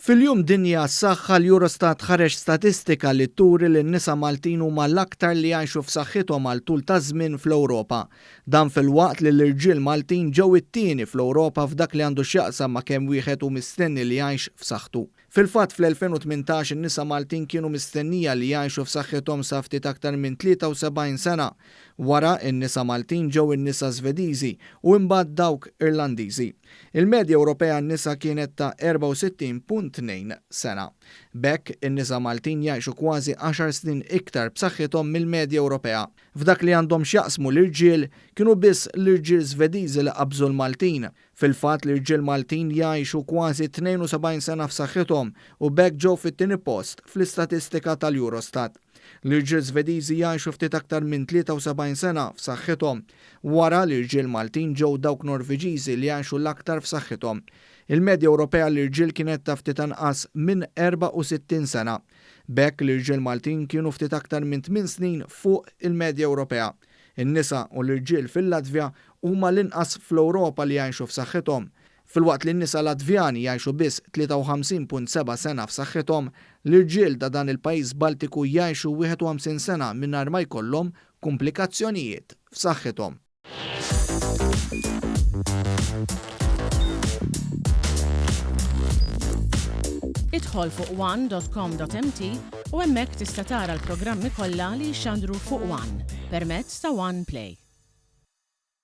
Fil-jum dinja s-saħħa l-Eurostat ħareġ statistika li turi li n-nisa Maltin huma l-aktar li jgħixu f'saħħithom għal tul ta' żmien fl-Ewropa. Dan fil-waqt li l-irġiel Maltin ġew it-tieni fl-Ewropa f'dak li għandu x'jaqsam ma' kemm wieħed hu mistenni li jgħix f'saħħtu. Fil-fatt fl-2018 in-nisa Maltin kienu mistennija li jgħixu f'saħħithom sa ftit aktar minn 73 sena. Wara in-nisa Maltin ġew in-nisa Svediżi u imbagħad dawk Irlandiżi. Il-medja Ewropea n-nisa kienet ta' 64.2 sena. Bekk in-nisa Maltin jgħixu kważi 10 snin iktar b'saħħithom mill-medja Ewropea. F'dak li għandhom x'jaqsmu l-irġiel kienu biss l-irġiel Svediżi li qabżu l-Maltin. Fil-fatt l-irġiel Maltin jgħixu kważi 72 sena f'saħħithom u bekk ġew fit-tieni post fl-istatistika tal-Eurostat. L-irġiel Svediżi jgħixu ftit aktar minn 73 sena f'saħħithom, wara l-irġiel Maltin ġew dawk Norveġiżi li jgħixu l-aktar f'saħħithom. Il-medja Ewropea l-irġiel kienet ta' ftit anqas minn 64 sena. Bekk l-irġiel Maltin kienu ftit aktar minn 8 snin fuq il-medja Ewropea. In-nisa u l-irġiel fil-Latvja huma l-inqas fl-Ewropa li jgħixu f'saħħithom. Fil-waqt li n-nisa Latvjani jgħixu biss 53.7 sena f'saħħithom, l-irġiel ta' dan il-pajjiż Baltiku jgħixu 51 sena mingħajr ma jkollhom komplikazzjonijiet f'saħħithom. Idħol fuq one.com.mt u hemmhekk tista' tara l-programmi kollha li jxandru fuq One permezz ta' One Play.